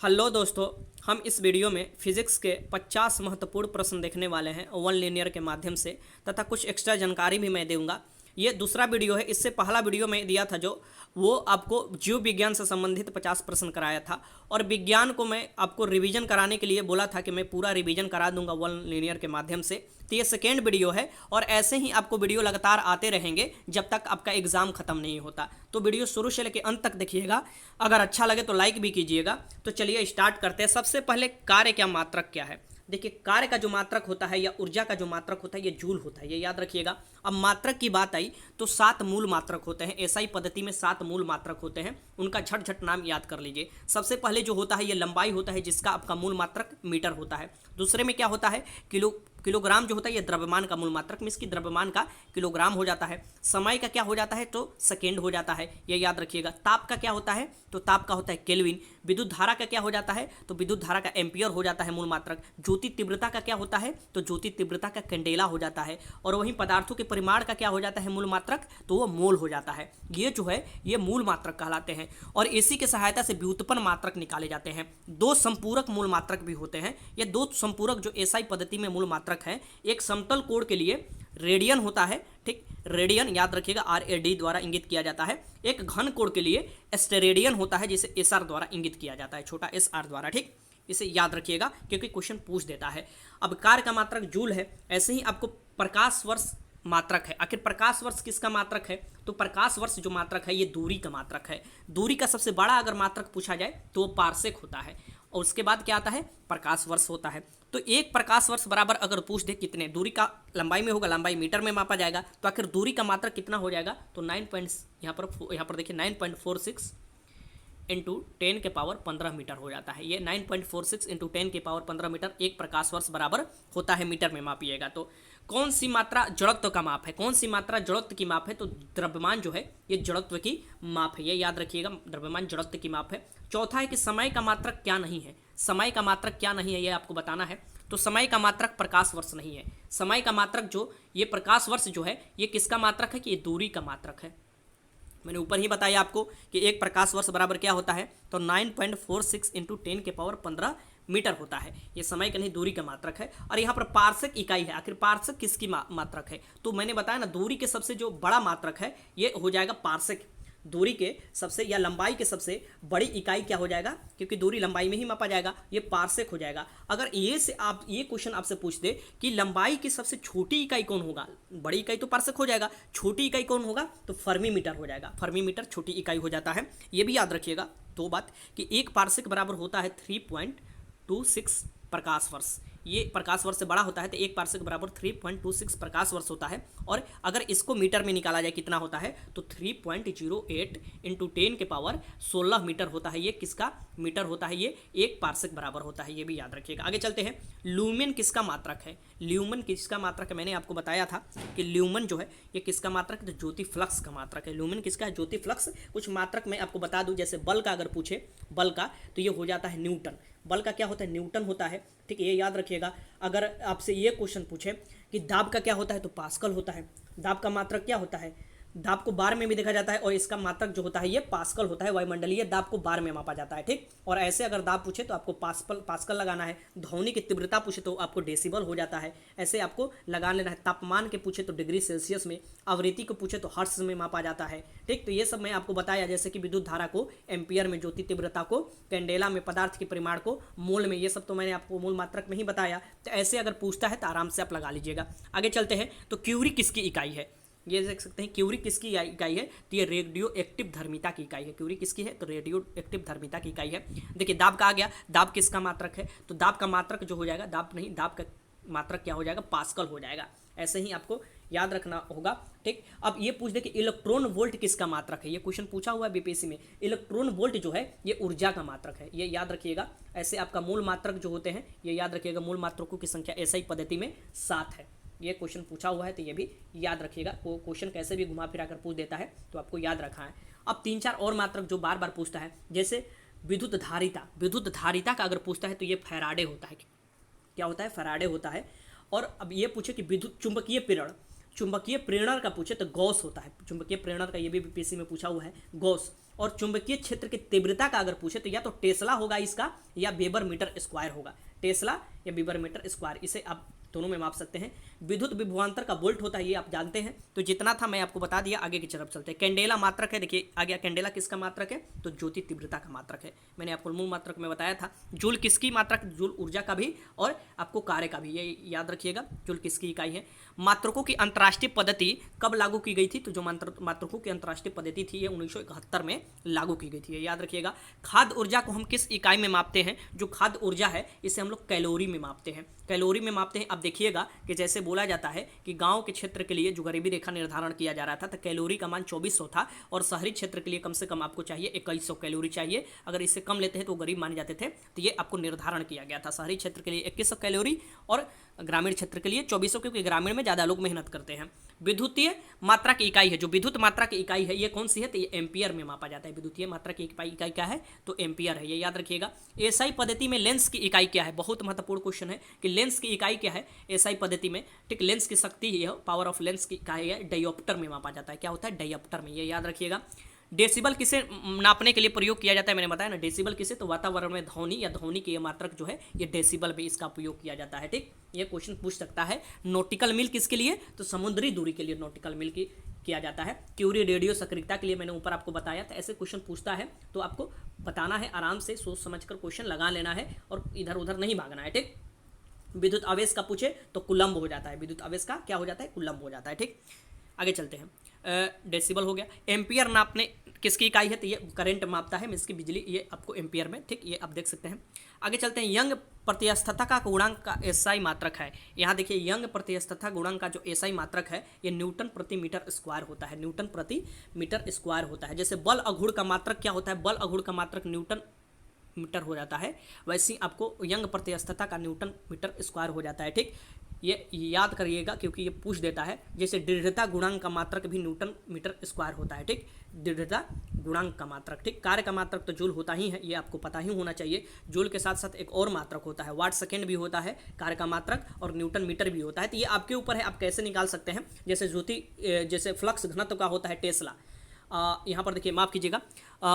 Hello दोस्तों, हम इस वीडियो में फिजिक्स के 50 महत्वपूर्ण प्रश्न देखने वाले हैं वन लीनियर के माध्यम से तथा कुछ एक्स्ट्रा जानकारी भी मैं दूंगा। ये दूसरा वीडियो है। इससे पहला वीडियो मैं दिया था जो वो आपको जीव विज्ञान से संबंधित 50 प्रश्न कराया था और विज्ञान को मैं आपको रिवीजन कराने के लिए बोला था कि मैं पूरा रिवीजन करा दूंगा वन लीनियर के माध्यम से। तो ये सेकेंड वीडियो है और ऐसे ही आपको वीडियो लगातार आते रहेंगे जब तक आपका एग्ज़ाम खत्म नहीं होता। तो वीडियो शुरू से लेकर अंत तक देखिएगा। अगर अच्छा लगे तो लाइक भी कीजिएगा। तो चलिए स्टार्ट करते हैं। सबसे पहले कार्य क्या मात्रक क्या है। देखिए, कार्य का जो मात्रक होता है या ऊर्जा का जो मात्रक होता है ये जूल होता है, ये याद रखिएगा। अब मात्रक की बात आई तो 7 मूल मात्रक होते हैं। एसआई पद्धति में 7 मूल मात्रक होते हैं, उनका झट नाम याद कर लीजिए। सबसे पहले जो होता है ये लंबाई होता है, जिसका आपका मूल मात्रक मीटर होता है। दूसरे में क्या होता है, किलोग्राम जो होता है ये द्रव्यमान का मूल मात्रक में, इसकी द्रव्यमान का किलोग्राम हो जाता है। समय का क्या हो जाता है तो सेकेंड हो जाता है, ये याद रखिएगा। ताप का क्या होता है तो ताप का होता है केल्विन। विद्युत धारा का क्या हो जाता है तो विद्युत धारा का एम्पियर हो जाता है मूल मात्रक। ज्योति तीव्रता का क्या होता है तो ज्योति तीव्रता का कैंडेला हो जाता है। और वहीं पदार्थों के परिमाण का क्या हो जाता है मूल मात्रक तो वो मोल हो जाता है। ये जो है ये मूल मात्रक कहलाते हैं और इसी की सहायता से व्युत्पन्न मात्रक निकाले जाते हैं। 2 संपूरक मूल मात्रक भी होते हैं। ये 2 संपूरक जो एसआई पद्धति में मूल मात्रक है, एक समतल कोण के लिए रेडियन होता है, ठीक, रेडियन याद रखिएगा, RAD द्वारा इंगित किया जाता है। एक घन कोण के लिए स्टेरेडियन होता है, जिसे SR द्वारा इंगित किया जाता है, छोटा SR द्वारा, ठीक। इसे याद रखिएगा क्योंकि क्वेश्चन पूछ देता है। अब कार्य का मात्रक जूल है। ऐसे ही आपको प्रकाश वर्ष मात्रक है। आखिर प्रकाश वर्ष किसका मात्रक है तो प्रकाश वर्ष जो मात्रक है ये दूरी का मात्रक है। दूरी का सबसे बड़ा अगर मात्रक पूछा जाए तो वो पारसेक होता है और उसके बाद क्या आता है प्रकाश वर्ष होता है। तो एक प्रकाश वर्ष बराबर अगर पूछ दे कितने, दूरी का लंबाई में होगा, लंबाई मीटर में मापा जाएगा, तो आखिर दूरी का मात्रक कितना हो जाएगा तो 9 यहाँ पर देखिए 9.46 इंटू 10 के पावर 15 मीटर हो जाता है। ये 9.46 इंटू 10 के पावर 15 मीटर एक प्रकाश वर्ष बराबर होता है, मीटर में मापिएगा। तो कौन सी मात्रा जड़त्व का माप है, कौन सी मात्रा जड़त्व की माप है तो द्रव्यमान जो है ये जड़त्व की माप है, ये याद रखिएगा, द्रव्यमान जड़त्व की माप है। चौथा है कि समय का मात्रक क्या नहीं है। समय का मात्रक क्या नहीं है ये आपको बताना है। तो समय का मात्रक प्रकाश वर्ष नहीं है। समय का मात्रक जो ये प्रकाश वर्ष जो है ये किसका मात्रक है कि ये दूरी का मात्रक है। मैंने ऊपर ही बताया आपको कि एक प्रकाश वर्ष बराबर क्या होता है तो 9.46 इंटू 10 के पावर 15 मीटर होता है। ये समय का नहीं दूरी का मात्रक है। और यहाँ पर पार्सक इकाई है। आखिर पार्सक किसकी मात्रक है तो मैंने बताया ना, दूरी के सबसे जो बड़ा मात्रक है ये हो जाएगा पार्सक। दूरी के सबसे या लंबाई के सबसे बड़ी इकाई क्या हो जाएगा, क्योंकि दूरी लंबाई में ही मापा जाएगा, ये पार्सेक हो जाएगा। अगर ये क्वेश्चन आपसे पूछ दे कि लंबाई की सबसे छोटी इकाई कौन होगा, बड़ी इकाई तो पार्सेक हो जाएगा, छोटी इकाई कौन होगा तो फर्मी मीटर हो जाएगा। फर्मी मीटर छोटी इकाई हो जाता है। ये भी याद रखिएगा दो बात कि एक पार्सेक बराबर होता है 3.26 प्रकाश वर्ष। ये प्रकाश वर्ष से बड़ा होता है तो एक पार्सेक बराबर 3.26 प्रकाश वर्ष होता है। और अगर इसको मीटर में निकाला जाए कितना होता है तो 3.08 इंटू 10 के पावर 16 मीटर होता है। ये किसका मीटर होता है, ये एक पार्सेक बराबर होता है, ये भी याद रखिएगा। आगे चलते हैं। ल्यूमेन किसका मात्रक है। ल्यूमेन किसका मात्रक है, मैंने आपको बताया था कि ल्यूमेन जो है ये किसका मात्रक है तो ज्योति फ्लक्स का मात्रक है। ल्यूमेन किसका है, ज्योति फ्लक्स। कुछ मात्रक मैं आपको बता दूं, जैसे बल का अगर पूछे, बल का तो ये हो जाता है न्यूटन। बल का क्या होता है न्यूटन होता है, ठीक है, ये याद रखिएगा। अगर आपसे ये क्वेश्चन पूछे कि दाब का क्या होता है तो पास्कल होता है। दाब का मात्रक क्या होता है, दाब को बार में भी देखा जाता है और इसका मात्रक जो होता है ये पास्कल होता है। वायुमंडलीय दाब को बार में मापा जाता है, ठीक। और ऐसे अगर दाब पूछे तो आपको पास्कल लगाना है। ध्वनि की तीव्रता पूछे तो आपको डेसिबल हो जाता है, ऐसे आपको लगा लेना है। तापमान के पूछे तो डिग्री सेल्सियस में, आवृत्ति को पूछे तो हर्ट्ज में मापा जाता है, ठीक। तो ये सब मैं आपको बताया, जैसे कि विद्युत धारा को एम्पियर में, ज्योति तीव्रता को कैंडेला में, पदार्थ के परिमाण को मोल में, ये सब तो मैंने आपको मूल मात्रक में ही बताया। तो ऐसे अगर पूछता है तो आराम से आप लगा लीजिएगा। आगे चलते हैं। तो क्यूरी किसकी इकाई है, ये देख सकते हैं क्यूरी किसकी इकाई है तो ये रेडियो एक्टिव धर्मिता की इकाई है। क्यूरी किसकी है तो रेडियो एक्टिव धर्मिता की इकाई है। देखिए दाब का आ गया, दाब किसका मात्रक है तो दाब का मात्रक जो हो जाएगा, दाब नहीं, दाब का मात्रक क्या हो जाएगा पास्कल हो जाएगा। ऐसे ही आपको याद रखना होगा, ठीक। अब ये पूछ दे कि इलेक्ट्रॉन वोल्ट किसका मात्रक है, ये क्वेश्चन पूछा हुआ है बीपीएससी में। इलेक्ट्रॉन वोल्ट जो है ये ऊर्जा का मात्रक है, ये याद रखिएगा। ऐसे आपका मूल मात्रक जो होते हैं ये याद रखिएगा, मूल मात्रकों की संख्या एसआई पद्धति में 7 है। ये क्वेश्चन पूछा हुआ है तो ये भी याद रखिएगा। क्वेश्चन कैसे भी घुमा फिरा कर पूछ देता है तो आपको याद रखना है। अब 3-4 और मात्रक जो बार बार पूछता है, जैसे विद्युत धारिता। विद्युत धारिता का अगर पूछता है तो ये फैराडे होता है। क्या होता है, फैराडे होता है। और अब ये पूछे कि विद्युत चुंबकीय प्रेरण, चुंबकीय प्रेरण का पूछे तो गॉस होता है। चुंबकीय प्रेरण का ये भी बीपीएससी में पूछा हुआ है, गॉस। और चुंबकीय क्षेत्र की तीव्रता का अगर पूछे तो या तो टेस्ला होगा इसका या वेबर मीटर स्क्वायर होगा, टेस्ला या वेबर मीटर स्क्वायर, इसे आप दोनों में माप सकते हैं। विद्युत विभवांतर का वोल्ट होता है, ये आप जानते हैं। तो जितना था मैं आपको बता दिया, आगे की तरफ चलते हैं। कैंडेला मात्रक है, देखिए आ गया कैंडेला किसका मात्रक है, तो ज्योति तीव्रता का मात्रक है। मैंने आपको मूल मात्रक में बताया था। जूल किसकी मात्रक, जूल ऊर्जा का भी और आपको कार्य का भी, ये याद रखिएगा जूल किसकी इकाई है। मात्रकों की अंतर्राष्ट्रीय पद्धति कब लागू की गई थी, तो जो मात्रकों की अंतर्राष्ट्रीय पद्धति थी ये 1971 में लागू की गई थी, ये याद रखिएगा। खाद्य ऊर्जा को हम किस इकाई में मापते हैं, जो खाद्य ऊर्जा है इसे हम लोग कैलोरी में मापते हैं, कैलोरी में मापते हैं। अब देखिएगा कि जैसे बोला जाता है कि गांव के क्षेत्र के लिए जो गरीबी रेखा निर्धारण किया जा रहा था तो कैलोरी का मान 2400 था, और शहरी क्षेत्र के लिए कम से कम आपको चाहिए 2100 कैलोरी चाहिए। अगर इससे कम लेते हैं तो गरीब माने जाते थे, तो ये आपको निर्धारण किया गया था। शहरी क्षेत्र के लिए 2100 कैलोरी और ग्रामीण क्षेत्र के लिए 2400, क्योंकि ग्रामीण में ज़्यादा लोग मेहनत करते हैं। विद्युतीय मात्रा की इकाई है, जो विद्युत मात्रा की इकाई है ये कौन सी है, तो ये एम्पियर में मापा जाता है। विद्युतीय मात्रा की इकाई क्या है, तो एम्पियर है, ये याद रखिएगा। एसआई पद्धति में लेंस की इकाई क्या है, बहुत महत्वपूर्ण क्वेश्चन है कि लेंस की इकाई क्या है एसआई पद्धति में, ठीक। लेंस की शक्ति है, पावर ऑफ लेंस की इकाई है, डायोप्टर में मापा जाता है। क्या होता है, डायोप्टर में, ये याद रखिएगा। डेसिबल किसे नापने के लिए प्रयोग किया जाता है, मैंने बताया ना डेसिबल किसे, तो वातावरण में ध्वनि या ध्वनि की ये मात्रक जो है ये डेसिबल में इसका उपयोग किया जाता है, ठीक। ये क्वेश्चन पूछ सकता है। नॉटिकल मील किसके लिए, तो समुद्री दूरी के लिए नॉटिकल मील की किया जाता है। क्यूरी रेडियो सक्रियता के लिए मैंने ऊपर आपको बताया था। ऐसे क्वेश्चन पूछता है तो आपको बताना है, आराम से सोच समझकर क्वेश्चन लगा लेना है और इधर उधर नहीं भागना है, ठीक। विद्युत आवेश का पूछे तो कुलम्ब हो जाता है, विद्युत आवेश का क्या हो जाता है, कुलम्ब हो जाता है, ठीक। आगे चलते हैं। डेसिबल हो गया। एम्पियर नापने किसकी इकाई है, तो ये करंट मापता है, इसकी बिजली, ये आपको एम्पियर में, ठीक, ये आप देख सकते हैं। आगे चलते हैं। यंग प्रत्यस्थता का गुणांक का एसआई मात्रक है। यहाँ देखिए यंग प्रत्यस्थता गुणांक का जो एसआई मात्रक है ये न्यूटन प्रति मीटर स्क्वायर होता है, न्यूटन प्रति मीटर स्क्वायर होता है। जैसे बल अघूर्ण का मात्रक क्या होता है, बल अघूर्ण का मात्रक न्यूटन मीटर हो जाता है, वैसे ही आपको यंग प्रत्यस्थता का न्यूटन मीटर स्क्वायर हो जाता है, ठीक। ये याद करिएगा क्योंकि ये पूछ देता है। जैसे दृढ़ता गुणांक का मात्रक भी न्यूटन मीटर स्क्वायर होता है, ठीक। दृढ़ता गुणांक का मात्रक, ठीक। कार्य का मात्रक तो जूल होता ही है, ये आपको पता ही होना चाहिए। जूल के साथ साथ एक और मात्रक होता है, वाट सेकेंड भी होता है कार्य का मात्रक, और न्यूटन मीटर भी होता है। तो ये आपके ऊपर है, आप कैसे निकाल सकते हैं। जैसे जैसे फ्लक्स घनत्व का होता है टेस्ला, यहाँ पर देखिए माफ़ कीजिएगा,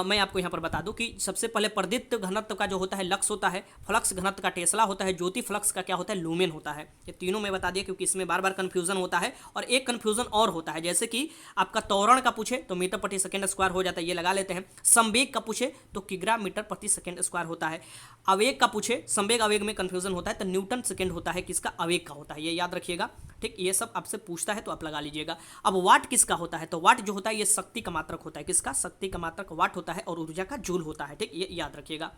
मैं आपको यहाँ पर बता दूं कि सबसे पहले प्रदीप्त घनत्व का जो होता है लक्स होता है, फ्लक्स घनत्व का टेस्ला होता है, ज्योति फ्लक्स का क्या होता है, लूमेन होता है। ये तीनों मैं बता दिया क्योंकि इसमें बार बार कन्फ्यूजन होता है। और एक कन्फ्यूजन और होता है, जैसे कि आपका त्वरण का पूछे तो मीटर प्रति सेकेंड स्क्वायर हो जाता है, ये लगा लेते हैं। संवेग का पूछे तो किग्रा मीटर प्रति सेकेंड स्क्वायर होता है। आवेग का पूछे, संवेग आवेग में कन्फ्यूजन होता है तो न्यूटन सेकेंड होता है, किसका, आवेग का होता है, ये याद रखिएगा, ठीक। ये सब आपसे पूछता है तो आप लगा लीजिएगा। अब वाट किसका होता है, तो वाट जो होता है ये शक्ति का मात्रक होता है, किसका, शक्ति का मात्रक वाट होता है, और ऊर्जा का जूल होता है, ठीक। ये याद रखिएगा।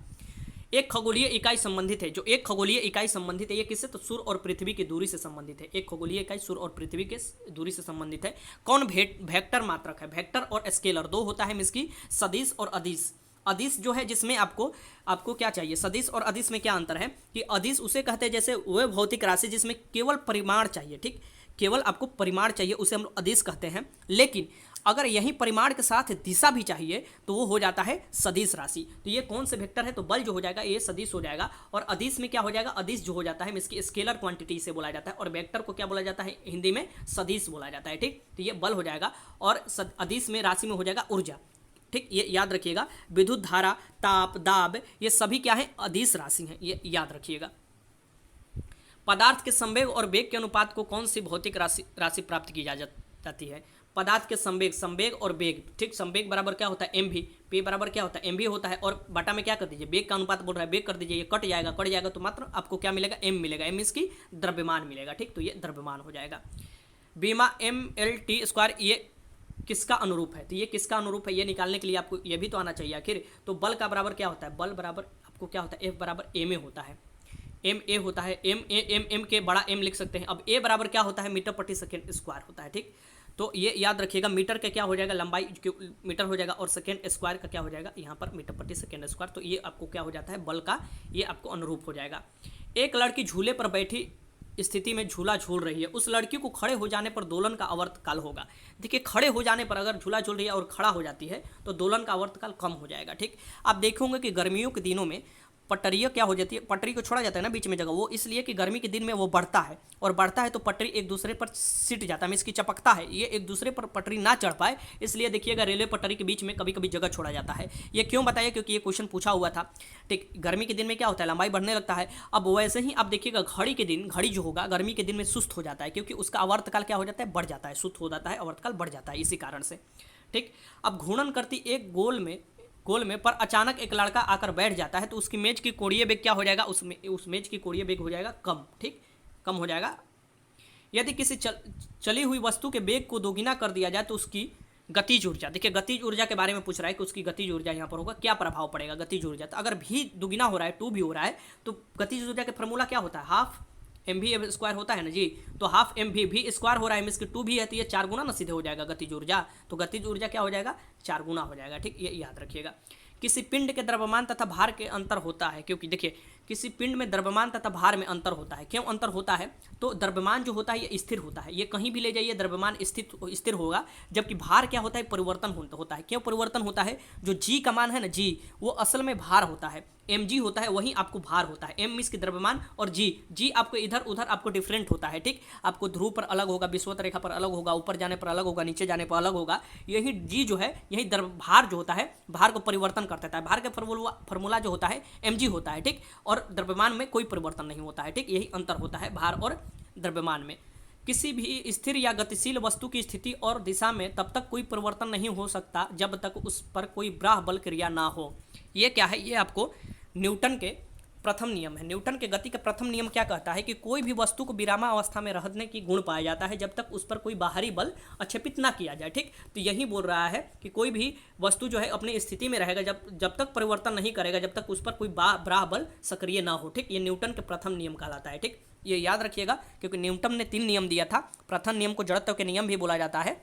एक खगोलीय इकाई संबंधित है, जो एक खगोलीय इकाई संबंधित है ये किससे, तो सूर्य और पृथ्वी की दूरी से संबंधित है। एक खगोलीय इकाई सूर्य और पृथ्वी के दूरी से संबंधित है। कौन वेक्टर मात्रक है, वेक्टर और स्केलर दो होता है इसकी, सदिश और अदिश। अदिश जो है जिसमें आपको क्या चाहिए, सदिश और अदिश में क्या अंतर है कि अदिश उसे कहते हैं जैसे वह भौतिक राशि जिसमें केवल परिमाण चाहिए, ठीक, केवल आपको परिमाण चाहिए उसे हम लोग अदिश कहते हैं। लेकिन अगर यही परिमाण के साथ दिशा भी चाहिए तो वो हो जाता है सदिश राशि। तो ये कौन से वेक्टर है, तो बल जो हो जाएगा ये सदिश हो जाएगा, और अदिश में क्या हो जाएगा, अदिश जो हो जाता है इसकी स्केलर क्वांटिटी से बोला जाता है, और वेक्टर को क्या बोला जाता है, हिंदी में सदिश बोला जाता है, ठीक। तो ये बल हो जाएगा, और अदिश में राशि में हो जाएगा ऊर्जा, ठीक। ये याद रखिएगा। विद्युत धारा, ताप, दाब, ये सभी क्या है, अदिश राशि हैं, ये याद रखिएगा। पदार्थ के संवेग और वेग के अनुपात को कौन सी भौतिक राशि प्राप्त की जाती है, पदार्थ के संवेग और वेग, ठीक। संवेग बराबर क्या होता है, एम वी, पी बराबर क्या होता है, एम वी होता है, और बटा में क्या कर दीजिए, वेग का अनुपात बोल रहा है, वेग कर दीजिए, ये कट जाएगा तो मात्र आपको क्या मिलेगा, एम मिलेगा, एम इसकी द्रव्यमान मिलेगा, ठीक। तो ये द्रव्यमान हो जाएगा। बीमा mL/t², ये किसका अनुरूप है, तो ये किसका अनुरूप है, ये निकालने के लिए आपको ये भी तो आना चाहिए आखिर। तो बल का बराबर क्या होता है, बल बराबर आपको क्या होता है, F बराबर एम ए होता है, एम ए होता है, एम के बड़ा एम लिख सकते हैं। अब ए बराबर क्या होता है, मीटर प्रति सेकेंड स्क्वायर होता है, ठीक। तो ये याद रखिएगा, मीटर का क्या हो जाएगा, लंबाई मीटर हो जाएगा, और सेकेंड स्क्वायर का क्या हो जाएगा, यहाँ पर मीटर प्रति सेकेंड स्क्वायर। तो ये आपको क्या हो जाता है, बल का ये आपको अनुरूप हो जाएगा। एक लड़की झूले पर बैठी स्थिति में झूला झूल रही है, उस लड़की को खड़े हो जाने पर दोलन का आवर्तकाल होगा। देखिए खड़े हो जाने पर अगर झूला झूल रही है और खड़ा हो जाती है तो दोलन का आवर्तकाल कम हो जाएगा, ठीक। आप देखेंगे कि गर्मियों के दिनों में पटरियाँ क्या हो जाती है, पटरी को छोड़ा जाता है ना बीच में जगह, वो इसलिए कि गर्मी के दिन में वो बढ़ता है, और बढ़ता है तो पटरी एक दूसरे पर सिट जाता है, इसकी चपकता है, ये एक दूसरे पर पटरी ना चढ़ पाए, इसलिए देखिएगा रेलवे पटरी के बीच में कभी कभी जगह छोड़ा जाता है। ये क्यों बताइए, क्योंकि ये क्वेश्चन पूछा हुआ था। ठीक, गर्मी के दिन में क्या होता है, लंबाई बढ़ने लगता है। अब वैसे ही आप देखिएगा घड़ी के दिन, घड़ी जो होगा गर्मी के दिन में सुस्त हो जाता है, क्योंकि उसका आवर्तकाल क्या हो जाता है, बढ़ जाता है, सुस्त हो जाता है, आवर्तकाल बढ़ जाता है इसी कारण से। ठीक, अब घूर्णन करती एक गोल में पर अचानक एक लड़का आकर बैठ जाता है तो उसकी मेज की कोणीय वेग क्या हो जाएगा, उस मेज की कोणीय वेग हो जाएगा कम। ठीक, कम हो जाएगा। यदि किसी चली हुई वस्तु के वेग को दोगुना कर दिया जाए तो उसकी गतिज ऊर्जा, देखिए गतिज ऊर्जा के बारे में पूछ रहा है कि उसकी गतिज ऊर्जा यहाँ पर होगा, क्या प्रभाव पड़ेगा गतिज ऊर्जा। तो अगर भी दुगुना हो रहा है, 2 भी हो रहा है, तो गतिज ऊर्जा का फॉर्मूला क्या होता है, हाफ mv स्क्वायर होता है ना जी। तो हाफ mv भी स्क्वायर हो रहा है, इसकी 2 भी है, तो ये 4 गुना ना सीधे हो जाएगा गतिज ऊर्जा। तो गतिज ऊर्जा क्या हो जाएगा, 4 गुना हो जाएगा। ठीक, ये याद रखिएगा। किसी पिंड के द्रव्यमान तथा भार के अंतर होता है, क्योंकि देखिए किसी पिंड में द्रव्यमान तथा भार में अंतर होता है। क्यों अंतर होता है, तो द्रव्यमान जो होता है ये स्थिर होता है, ये कहीं भी ले जाइए द्रव्यमान स्थिर होगा, जबकि भार क्या होता है, परिवर्तन होता है। क्यों परिवर्तन होता है, जो जी का मान है ना, जी वो असल में भार होता है, mg होता है, वहीं आपको भार होता है। m इसकी द्रव्यमान और जी आपको इधर उधर आपको डिफरेंट होता है। ठीक, आपको ध्रुव पर अलग होगा, विषुवत रेखा पर अलग होगा, ऊपर जाने पर अलग होगा, नीचे जाने पर अलग होगा। यही जी जो है, यही भार जो होता है, भार को परिवर्तन कर देता है। भार का फॉर्मूला जो होता है mg होता है। ठीक, और द्रव्यमान में कोई परिवर्तन नहीं होता है। ठीक, यही अंतर होता है भार और द्रव्यमान में। किसी भी स्थिर या गतिशील वस्तु की स्थिति और दिशा में तब तक कोई परिवर्तन नहीं हो सकता जब तक उस पर कोई बाह्य बल क्रिया ना हो। ये क्या है, ये आपको न्यूटन के प्रथम नियम है। न्यूटन के गति का प्रथम नियम क्या कहता है कि कोई भी वस्तु को विरामावस्था में रहने की गुण पाया जाता है जब तक उस पर कोई बाहरी बल अच्छेपित ना किया जाए। ठीक, तो यही बोल रहा है कि कोई भी वस्तु जो है अपनी स्थिति में रहेगा जब तक परिवर्तन नहीं करेगा, जब तक उस पर कोई बाह्य बल सक्रिय ना हो। ठीक, ये न्यूटन के प्रथम नियम कहलाता है। ठीक, ये याद रखिएगा, क्योंकि न्यूटन ने 3 नियम दिया था। प्रथम नियम को जड़त्व के नियम भी बोला जाता है।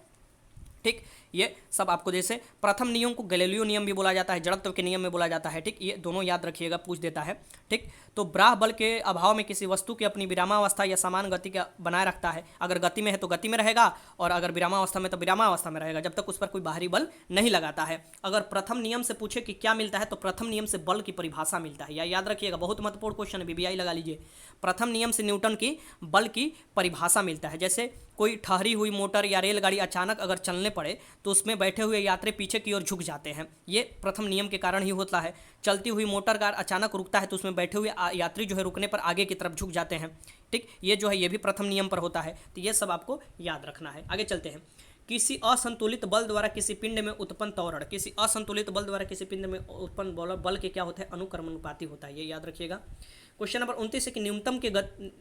ठीक, ये सब आपको, जैसे प्रथम नियम को गैलीलियो नियम भी बोला जाता है, जड़त्व के नियम में बोला जाता है। ठीक, ये दोनों याद रखिएगा, पूछ देता है। ठीक, तो बाह्य बल के अभाव में किसी वस्तु की अपनी विरामावस्था या समान गति का बनाए रखता है। अगर गति में है तो गति में रहेगा, और अगर विरामावस्था में तो विरामावस्था में रहेगा, जब तक उस पर कोई बाहरी बल नहीं लगाता है। अगर प्रथम नियम से पूछे कि क्या मिलता है, तो प्रथम नियम से बल की परिभाषा मिलता है। या याद रखिएगा, बहुत महत्वपूर्ण क्वेश्चन है, बीबीआई लगा लीजिए। प्रथम नियम से न्यूटन की बल की परिभाषा मिलता है। जैसे कोई ठहरी हुई मोटर या रेलगाड़ी अचानक अगर चलने पड़े तो उसमें बैठे हुए यात्री पीछे की ओर झुक जाते हैं, ये प्रथम नियम के कारण ही होता है। चलती हुई मोटर कार अचानक रुकता है तो उसमें बैठे हुए यात्री जो है रुकने पर आगे की तरफ झुक जाते हैं। ठीक, ये जो है ये भी प्रथम नियम पर होता है। तो ये सब आपको याद रखना है। आगे चलते हैं। किसी असंतुलित बल द्वारा किसी पिंड में उत्पन्न त्वरण, किसी असंतुलित बल द्वारा किसी पिंड में उत्पन्न बल के क्या होता है, अनुक्रमानुपाती होता है। ये याद रखिएगा। क्वेश्चन नंबर 29 है कि न्यूनतम के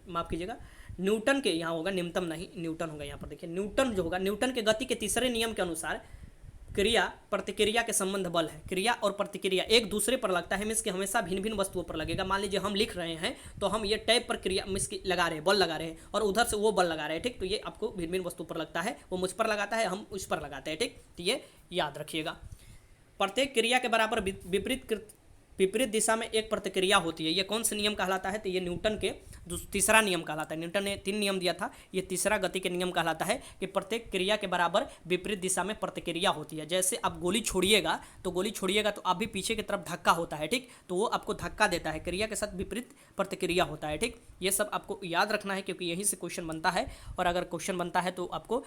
माफ कीजिएगा, न्यूटन के, यहाँ होगा न्यूनतम नहीं, न्यूटन होगा यहाँ पर। देखिए न्यूटन जो होगा, न्यूटन के गति के तीसरे नियम के अनुसार क्रिया प्रतिक्रिया के संबंध बल है। क्रिया और प्रतिक्रिया एक दूसरे पर लगता है, मीन्स कि हमेशा भिन्न भिन्न वस्तुओं पर लगेगा। मान लीजिए हम लिख रहे हैं तो हम ये टैब पर क्रिया मीन्स की लगा रहे हैं, बल लगा रहे हैं, और उधर से वो बल लगा रहे हैं। ठीक, तो ये आपको भिन्न भिन्न वस्तु पर लगता है, वो मुझ पर लगाता है, हम उस पर लगाते हैं। ठीक, तो ये याद रखिएगा। प्रत्येक क्रिया के बराबर विपरीत दिशा में एक प्रतिक्रिया होती है। ये कौन सा नियम कहलाता है, तो ये न्यूटन के तीसरा नियम कहलाता है। न्यूटन ने 3 नियम दिया था, ये तीसरा गति के नियम कहलाता है कि प्रत्येक क्रिया के बराबर विपरीत दिशा में प्रतिक्रिया होती है। जैसे आप गोली छोड़िएगा तो आप भी पीछे की तरफ धक्का होता है। ठीक, तो वो आपको धक्का देता है, क्रिया के साथ विपरीत प्रतिक्रिया होता है। ठीक, ये सब आपको याद रखना है, क्योंकि यहीं से क्वेश्चन बनता है, और अगर क्वेश्चन बनता है तो आपको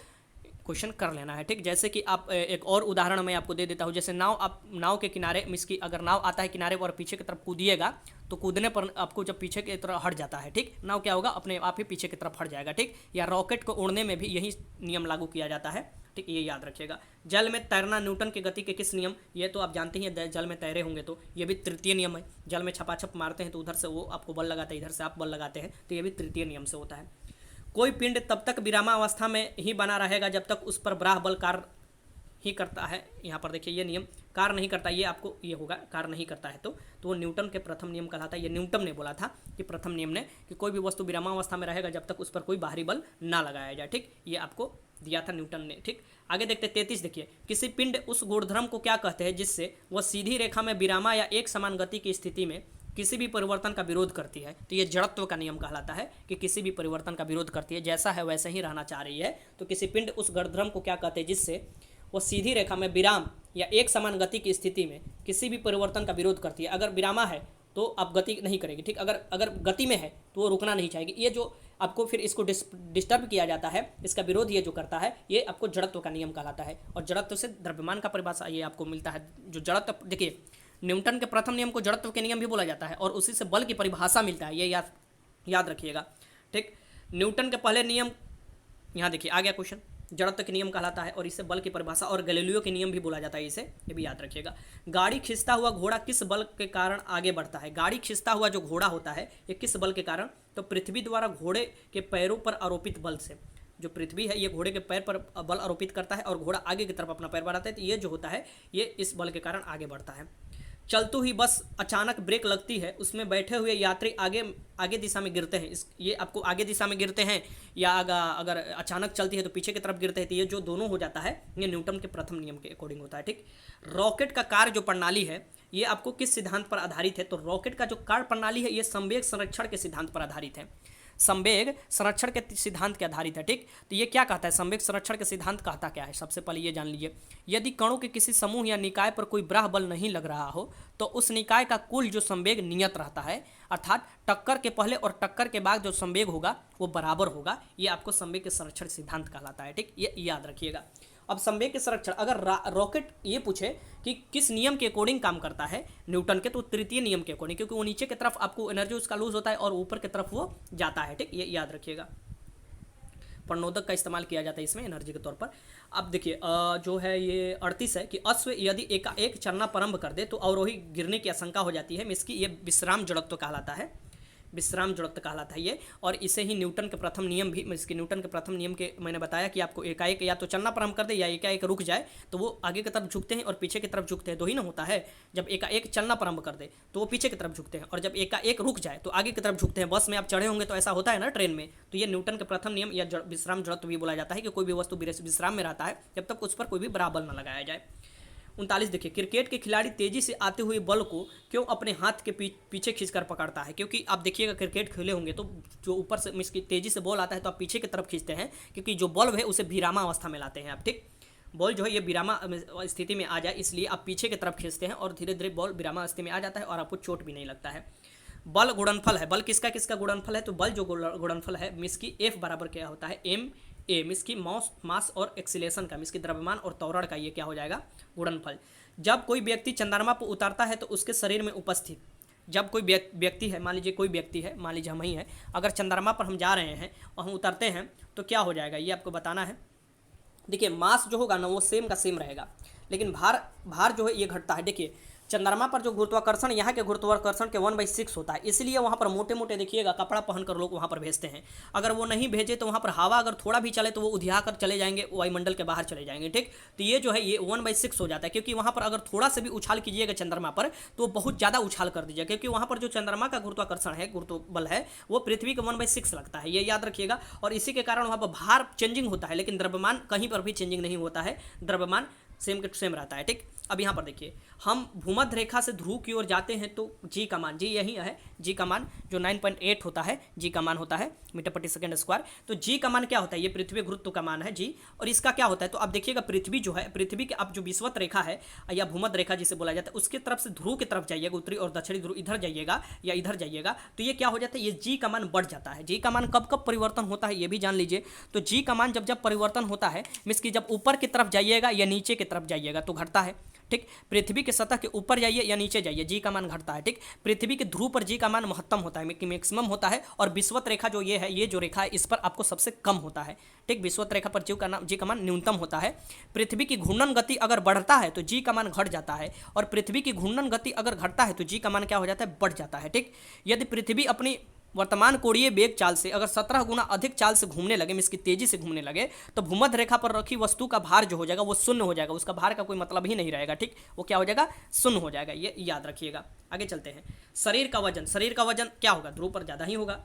क्वेश्चन कर लेना है। ठीक, जैसे कि आप एक और उदाहरण मैं आपको दे देता हूँ। जैसे नाव के किनारे मीन्स की अगर नाव आता है किनारे पर और पीछे की तरफ कूदिएगा तो कूदने पर आपको जब पीछे की तरफ हट जाता है, ठीक, नाव क्या होगा, अपने आप ही पीछे की तरफ हट जाएगा। ठीक, या रॉकेट को उड़ने में भी यही नियम लागू किया जाता है। ठीक, ये याद रखिएगा। जल में तैरना न्यूटन की गति के किस नियम, ये तो आप जानते ही, जल में तैरे होंगे तो ये भी तृतीय नियम है। जल में छपाछप मारते हैं तो उधर से वो आपको बल लगाते हैं, इधर से आप बल लगाते हैं, तो ये भी तृतीय नियम से होता है। कोई पिंड तब तक विरामावस्था में ही बना रहेगा जब तक उस पर बाह्य बल कार्य ही करता है। यहाँ पर देखिए ये नियम कार्य नहीं करता, ये आपको ये होगा कार्य नहीं करता है तो वो न्यूटन के प्रथम नियम कहलाता है। ये न्यूटन ने बोला था कि प्रथम नियम ने कि कोई भी वस्तु विरामावस्था में रहेगा जब तक उस पर कोई बाहरी बल ना लगाया जाए। ठीक, ये आपको दिया था न्यूटन ने। ठीक, आगे देखते 33 देखिए। किसी पिंड उस गुणधर्म को क्या कहते हैं जिससे वह सीधी रेखा में विरामा या एक समान गति की स्थिति में किसी भी परिवर्तन का विरोध करती है। तो ये जड़त्व का नियम कहलाता है कि किसी भी परिवर्तन का विरोध करती है, जैसा है वैसे ही रहना चाह रही है। तो किसी पिंड उस गुणधर्म को क्या कहते हैं जिससे वो सीधी रेखा में विराम या एक समान गति की स्थिति में किसी भी परिवर्तन का विरोध करती है। अगर विरामा है तो आप गति नहीं करेगी, ठीक। अगर अगर गति में है तो वो रुकना नहीं चाहेगी। ये जो आपको फिर इसको डिस्टर्ब किया जाता है, इसका विरोध ये जो करता है, ये आपको जड़त्व का नियम कहलाता है। और जड़त्व से द्रव्यमान का परिभाषा ये आपको मिलता है। जो जड़त्व, देखिए न्यूटन के प्रथम नियम को जड़त्व के नियम भी बोला जाता है और उसी से बल की परिभाषा मिलता है, ये याद रखिएगा, ठीक। न्यूटन के पहले नियम, यहाँ देखिए आ गया क्वेश्चन, जड़त्व के नियम कहलाता है और इससे बल की परिभाषा, और गैलीलियो के नियम भी बोला जाता है इसे, ये भी याद रखिएगा। गाड़ी खींचता हुआ घोड़ा किस बल के कारण आगे बढ़ता है? गाड़ी खींचता हुआ जो घोड़ा होता है ये किस बल के कारण? तो पृथ्वी द्वारा घोड़े के पैरों पर आरोपित बल से। जो पृथ्वी है ये घोड़े के पैर पर बल आरोपित करता है और घोड़ा आगे की तरफ अपना पैर बढ़ाता है, तो ये जो होता है ये इस बल के कारण आगे बढ़ता है। चलती हुई बस अचानक ब्रेक लगती है, उसमें बैठे हुए यात्री आगे दिशा में गिरते हैं। ये आपको आगे दिशा में गिरते हैं या अगर अचानक चलती है तो पीछे की तरफ गिरते हैं, तो ये जो दोनों हो जाता है ये न्यूटन के प्रथम नियम के अकॉर्डिंग होता है, ठीक। रॉकेट का कार्य जो प्रणाली है ये आपको किस सिद्धांत पर आधारित है? तो रॉकेट का जो कार्य प्रणाली है ये संवेग संरक्षण के सिद्धांत पर आधारित है, संवेग संरक्षण के सिद्धांत के आधारित है, ठीक। तो ये क्या कहता है? संवेग संरक्षण के सिद्धांत कहता क्या है? सबसे पहले ये जान लीजिए। यदि कणों के किसी समूह या निकाय पर कोई बाह्य बल नहीं लग रहा हो तो उस निकाय का कुल जो संवेग नियत रहता है, अर्थात टक्कर के पहले और टक्कर के बाद जो संवेग होगा वो बराबर होगा। ये आपको संवेग के संरक्षण सिद्धांत कहलाता है, ठीक। ये याद रखिएगा। अब संवेग के संरक्षण, अगर रॉकेट ये पूछे कि किस नियम के अकॉर्डिंग काम करता है न्यूटन के, तो तृतीय नियम के अकॉर्डिंग, क्योंकि वो नीचे की तरफ आपको एनर्जी उसका लूज होता है और ऊपर की तरफ वो जाता है, ठीक। ये याद रखिएगा। प्रणोदक का इस्तेमाल किया जाता है इसमें एनर्जी के तौर पर। अब देखिए जो है ये 38 है कि अश्व यदि एकाएक चलना प्रारंभ कर दे तो अवरोही गिरने की आशंका हो जाती है। इसकी ये विश्राम जड़त्व कहलाता है, विश्राम जड़त्व कहलाता है ये। और इसे ही न्यूटन के प्रथम नियम भी, इसके न्यूटन के प्रथम नियम के मैंने बताया कि आपको एकाएक या तो चलना प्रारंभ कर दे या एकाएक रुक जाए तो वो आगे की तरफ झुकते हैं और पीछे की तरफ झुकते हैं, दो ही ना होता है। जब एकाएक चलना प्रारंभ कर दे तो वो पीछे की तरफ झुकते हैं और जब एकाएक रुक जाए तो आगे की तरफ झुकते हैं। बस में आप चढ़े होंगे तो ऐसा होता है ना ट्रेन में, तो ये न्यूटन के प्रथम नियम या विश्राम जड़त्व भी बोला जाता है कि कोई भी वस्तु विश्राम में रहता है जब तक उस पर कोई भी बड़ा बल न लगाया जाए। 39 देखिए, क्रिकेट के खिलाड़ी तेजी से आते हुए बॉल को क्यों अपने हाथ के पीछे खींचकर पकड़ता है? क्योंकि आप देखिएगा क्रिकेट खेले होंगे तो जो ऊपर से इसकी तेजी से बॉल आता है तो आप पीछे की तरफ खींचते हैं, क्योंकि जो बॉल है उसे विरामा अवस्था में लाते हैं आप, ठीक। बॉल जो है ये विरामा स्थिति में आ जाए इसलिए आप पीछे की तरफ खींचते हैं और धीरे धीरे बॉल विरामा स्थिति में आ जाता है और आपको चोट भी नहीं लगता है। बल गुणनफल है, बल किसका किसका गुणनफल है? तो बल जो गुणनफल है इसकी F बराबर क्या होता है? ma, इसकी मास और एक्सीलेशन का, इसकी द्रव्यमान और त्वरण का ये क्या हो जाएगा? गुणनफल। जब कोई व्यक्ति चंद्रमा पर उतरता है तो उसके शरीर में उपस्थित, जब कोई व्यक्ति है, मान लीजिए कोई व्यक्ति है, मान लीजिए हम ही हैं, अगर चंद्रमा पर हम जा रहे हैं और हम उतरते हैं तो क्या हो जाएगा ये आपको बताना है। देखिए मास जो होगा ना वो सेम का सेम रहेगा, लेकिन भार जो है ये घटता है। देखिए चंद्रमा पर जो गुरुत्वाकर्षण यहाँ के गुरुत्वाकर्षण के 1/6 होता है, इसलिए वहाँ पर मोटे मोटे देखिएगा कपड़ा पहनकर लोग वहाँ पर भेजते हैं। अगर वो नहीं भेजे तो वहाँ पर हवा अगर थोड़ा भी चले तो वो उधिया कर चले जाएंगे, वायुमंडल के बाहर चले जाएंगे, ठीक। तो ये जो है ये 1/6 हो जाता है, क्योंकि वहाँ पर अगर थोड़ा से भी उछाल कीजिएगा चंद्रमा पर तो बहुत ज़्यादा उछाल कर दीजिएगा, क्योंकि वहाँ पर जो चंद्रमा का गुरुत्वाकर्षण है, गुरुत्वबल है, वो पृथ्वी का 1/6 लगता है, ये याद रखिएगा। और इसी के कारण वहाँ पर भार चेंजिंग होता है, लेकिन द्रव्यमान कहीं पर भी चेंजिंग नहीं होता है, द्रव्यमान सेम के सेम रहता है, ठीक। अब यहाँ पर देखिए हम भूमध्य रेखा से ध्रुव की ओर जाते हैं तो जी का मान, जी यही है, जी का मान जो 9.8 होता है, जी का मान होता है मीटर प्रति सेकंड स्क्वायर। तो जी का मान क्या होता है? ये पृथ्वी गुरुत्व का मान है जी, और इसका क्या होता है? तो अब देखिएगा पृथ्वी जो है, पृथ्वी के अब जो विषुवत रेखा है या भूमध्य रेखा जिसे बोला जाता है, उसकी तरफ से ध्रुव की तरफ जाइएगा, उत्तरी और दक्षिणी ध्रुव इधर जाइएगा या इधर जाइएगा, तो ये क्या हो जाता है? ये जी का मान बढ़ जाता है। जी का मान कब कब परिवर्तन होता है ये भी जान लीजिए। तो जी का मान जब परिवर्तन होता है मीन्स कि जब ऊपर की तरफ जाइएगा या नीचे की तरफ जाइएगा तो घटता है, ठीक। पृथ्वी के सतह के ऊपर जाइए या नीचे जाइए जी का मान घटता है, ठीक। पृथ्वी के ध्रुव पर जी का मान महत्तम होता है, मैक्सिमम होता है, और विषुवत रेखा जो ये है, ये जो रेखा है इस पर आपको सबसे कम होता है, ठीक। विषुवत रेखा पर जी का मान न्यूनतम होता है। पृथ्वी की घूर्णन गति अगर बढ़ता है तो जी का मान घट जाता है, और पृथ्वी की घूर्णन गति अगर घटता है तो जी का मान क्या हो जाता है? बढ़ जाता है, ठीक। यदि पृथ्वी अपनी वर्तमान कोणीय वेग चाल से अगर 17 गुना अधिक चाल से घूमने लगे, इसकी तेजी से घूमने लगे, तो भूमध्य रेखा पर रखी वस्तु का भार जो हो जाएगा वो शून्य हो जाएगा, उसका भार का कोई मतलब ही नहीं रहेगा, ठीक। वो क्या हो जाएगा? शून्य हो जाएगा, ये याद रखिएगा। आगे चलते हैं। शरीर का वजन, शरीर का वजन क्या होगा? ध्रुव पर ज़्यादा ही होगा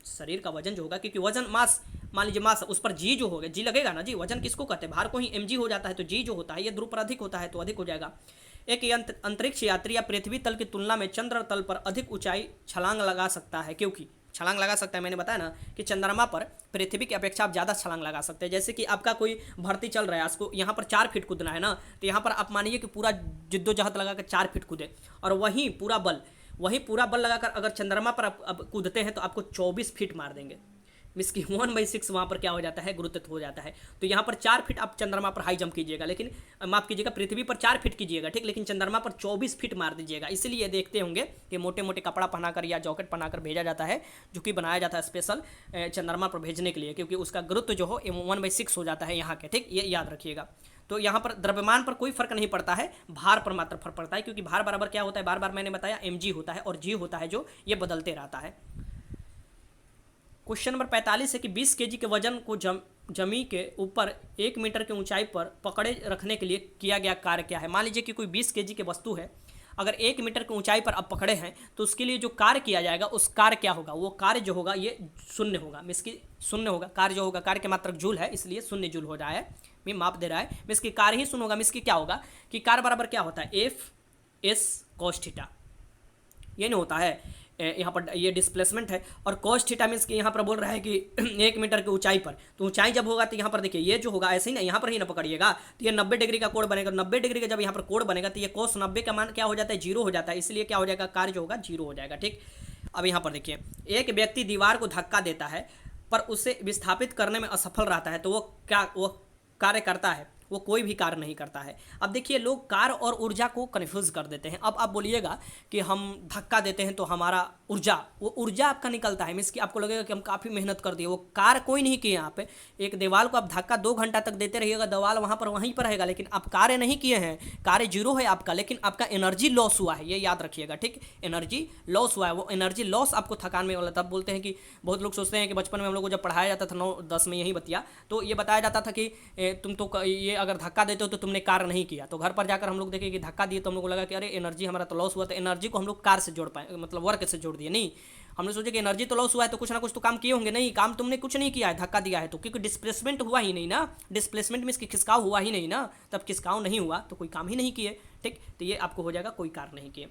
शरीर का वजन जो होगा, क्योंकि वजन मास, मान लीजिए मास, उस पर जी जो होगा, जी लगेगा ना जी, वजन किसको कहते हैं? भार को ही mg हो जाता है, तो जी जो होता है ये ध्रुव पर अधिक होता है तो अधिक हो जाएगा। एक अंतरिक्ष यात्री या पृथ्वी तल की तुलना में चंद्र तल पर अधिक ऊंचाई छलांग लगा सकता है, क्योंकि छलांग लगा सकता है, मैंने बताया ना कि चंद्रमा पर पृथ्वी की अपेक्षा आप ज़्यादा छलांग लगा सकते हैं। जैसे कि आपका कोई भर्ती चल रहा है, आपको यहाँ पर 4 फीट कूदना है ना, तो यहाँ पर आप मानिए कि पूरा जिद्दोजहद लगा कर 4 फीट कूदे, और वहीं पूरा बल वहीं पूरा बल लगाकर अगर चंद्रमा पर आप अब कूदते हैं तो आपको 24 फीट मार देंगे। मीन्स की 1/6 वहाँ पर क्या हो जाता है, गुरुत्व हो जाता है। तो यहाँ पर 4 फीट आप चंद्रमा पर हाई जंप कीजिएगा, लेकिन माफ कीजिएगा पृथ्वी पर 4 फीट कीजिएगा, ठीक, लेकिन चंद्रमा पर 24 फीट मार दीजिएगा। इसीलिए देखते होंगे कि मोटे मोटे कपड़ा पहनाकर या जॉकेट पहनाकर भेजा जाता है, जो कि बनाया जाता है स्पेशल चंद्रमा पर भेजने के लिए, क्योंकि उसका गुरुत्व जो हो 1/6 हो जाता है यहाँ के, ठीक, ये याद रखिएगा। तो यहाँ पर द्रव्यमान पर कोई फर्क नहीं पड़ता है, भार पर मात्र फर्क पड़ता है, क्योंकि भार बराबर क्या होता है, बार बार मैंने बताया mg होता है, और g होता है जो ये बदलते रहता है। क्वेश्चन नंबर 45 है कि 20 केजी के वजन को जमी के ऊपर 1 मीटर की ऊंचाई पर पकड़े रखने के लिए किया गया कार्य क्या है। मान लीजिए कि कोई 20 केजी की वस्तु है, अगर 1 मीटर की ऊंचाई पर आप पकड़े हैं तो उसके लिए जो कार्य किया जाएगा उस कार्य क्या होगा, वो कार्य जो होगा ये शून्य होगा। मीन्स की शून्य होगा, कार्य जो होगा, कार्य के मात्रक जूल है इसलिए शून्य जूल हो जाए, मैं माप दे रहा है। मीन्स की कार्य ही शून्य होगा। मीन्स की क्या होगा कि कार्य बराबर क्या होता है, एफ एस कॉस थीटा, ये नहीं होता है। यहाँ पर ये डिस्प्लेसमेंट है, और कॉस थीटा मीन्स कि यहाँ पर बोल रहा है कि 1 मीटर की ऊंचाई पर, तो ऊंचाई जब होगा तो यहाँ पर देखिए ये जो होगा ऐसे ही ना, यहाँ पर ही ना पकड़िएगा, तो ये 90 डिग्री का कोण बनेगा। 90 डिग्री का जब यहाँ पर कोण बनेगा तो ये cos 90 का मान क्या हो जाता है, 0 हो जाता है, इसलिए क्या हो जाएगा, कार्य जो होगा 0 हो जाएगा, ठीक। अब यहाँ पर देखिए एक व्यक्ति दीवार को धक्का देता है पर उसे विस्थापित करने में असफल रहता है, तो वो कार्य करता है, वो कोई भी कार्य नहीं करता है। अब देखिए लोग कार्य और ऊर्जा को कन्फ्यूज कर देते हैं। अब आप बोलिएगा कि हम धक्का देते हैं तो हमारा ऊर्जा, वो ऊर्जा आपका निकलता है, मीन्स कि आपको लगेगा कि हम काफ़ी मेहनत कर दिए, वो कार्य कोई नहीं किए। यहाँ पे एक दीवार को आप धक्का 2 घंटा तक देते रहिएगा, दीवार वहाँ पर वहीं पर रहेगा, लेकिन आप कार्य नहीं किए हैं, कार्य 0 है आपका, लेकिन आपका एनर्जी लॉस हुआ है, ये याद रखिएगा, ठीक। एनर्जी लॉस हुआ है, वो एनर्जी लॉस आपको थकान में वाला। तब बोलते हैं कि बहुत लोग सोचते हैं कि बचपन में हम लोग को जब पढ़ाया जाता था 9-10 में यही बतिया, तो ये बताया जाता था कि तुम तो ये अगर धक्का देते हो तो तुमने कार्य नहीं किया। तो घर पर जाकर हम लोग देखे कि धक्का दिए तो हम लोग को लगा कि अरे एनर्जी हमारा तो लॉस हुआ, तो एनर्जी को हम लोग कार्य से जोड़ पाए, मतलब वर्क से जोड़ दिए। नहीं, हमने सोचा कि एनर्जी तो लॉस हुआ है तो कुछ ना कुछ तो काम किए होंगे। नहीं, काम तुमने कुछ नहीं किया है, धक्का दिया है तो, क्योंकि डिस्प्लेसमेंट हुआ ही नहीं ना, डिस्प्लेसमेंट मींस कि खिसकाव हुआ ही नहीं ना, तब खिसकाव नहीं हुआ तो कोई काम ही नहीं किए, ठीक। तो ये आपको हो जाएगा कोई कार्य नहीं किए।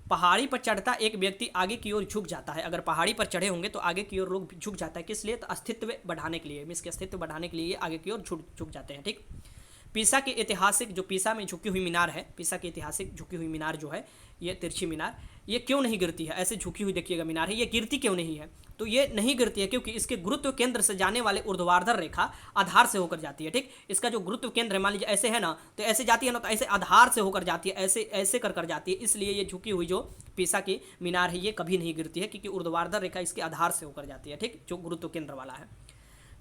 पहाड़ी पर चढ़ता एक व्यक्ति आगे की ओर झुक जाता है। अगर पहाड़ी पर चढ़े होंगे तो आगे की ओर लोग झुक जाता है, किस लिए, तो अस्तित्व बढ़ाने के लिए, मींस के अस्तित्व बढ़ाने के लिए आगे की ओर झुक जाते हैं, ठीक। पीसा की ऐतिहासिक, जो पीसा में झुकी हुई मीनार है, पीसा की ऐतिहासिक झुकी हुई मीनार जो है, ये तिरछी मीनार, ये क्यों नहीं गिरती है, ऐसे झुकी हुई देखिएगा मीनार है, ये गिरती क्यों नहीं है, तो ये नहीं गिरती है क्योंकि इसके गुरुत्व केंद्र से जाने वाले ऊर्ध्वाधर रेखा आधार से होकर जाती है, ठीक। इसका जो गुरुत्व केंद्र है, मान लीजिए ऐसे है ना, तो ऐसे जाती है ना, तो ऐसे आधार से होकर जाती है, ऐसे ऐसे कर जाती है, इसलिए ये झुकी हुई जो पीसा की मीनार है ये कभी नहीं गिरती है, क्योंकि ऊर्ध्वाधर रेखा इसके आधार से होकर जाती है, ठीक, जो गुरुत्व केंद्र वाला है।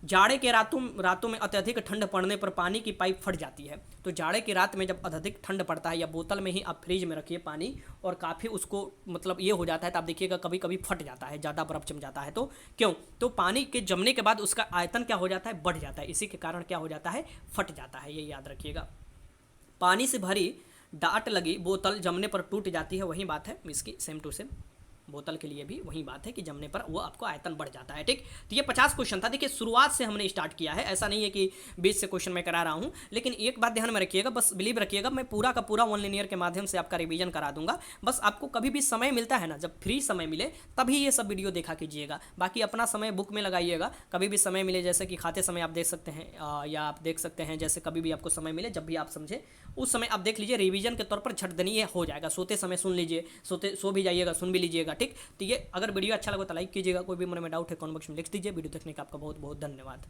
जाड़े के रातों में अत्यधिक ठंड पड़ने पर पानी की पाइप फट जाती है। तो जाड़े की रात में जब अत्यधिक ठंड पड़ता है, या बोतल में ही आप फ्रिज में रखिए पानी, और काफ़ी उसको मतलब ये हो जाता है, तो आप देखिएगा कभी कभी फट जाता है, ज़्यादा बर्फ जम जाता है, तो क्यों, तो पानी के जमने के बाद उसका आयतन क्या हो जाता है, बढ़ जाता है, इसी के कारण क्या हो जाता है, फट जाता है, ये याद रखिएगा। पानी से भरी डाट लगी बोतल जमने पर टूट जाती है, वही बात है, इसकी सेम टू सेम बोतल के लिए भी वही बात है कि जमने पर वो आपको आयतन बढ़ जाता है, ठीक। तो ये 50 क्वेश्चन था। देखिए शुरुआत से हमने स्टार्ट किया है, ऐसा नहीं है कि 20 से क्वेश्चन मैं करा रहा हूँ, लेकिन एक बात ध्यान में रखिएगा, बस बिलीव रखिएगा, मैं पूरा का पूरा वन लिनियर के माध्यम से आपका रिवीजन करा दूंगा। बस आपको कभी भी समय मिलता है ना, जब फ्री समय मिले तभी ये सब वीडियो देखा कीजिएगा, बाकी अपना समय बुक में लगाइएगा, कभी भी समय मिले, जैसे कि खाते समय आप देख सकते हैं, या आप देख सकते हैं जैसे कभी भी आपको समय मिले, जब भी आप समझे उस समय आप देख लीजिए, रिवीजन के तौर पर झटदनी हो जाएगा। सोते समय सुन लीजिए, सो भी जाइएगा, सुन भी लीजिएगा, ठीक। तो ये अगर वीडियो अच्छा लगा तो लाइक कीजिएगा, कोई भी मन में डाउट है कमेंट बॉक्स में लिख दीजिए। वीडियो देखने का आपका बहुत बहुत धन्यवाद।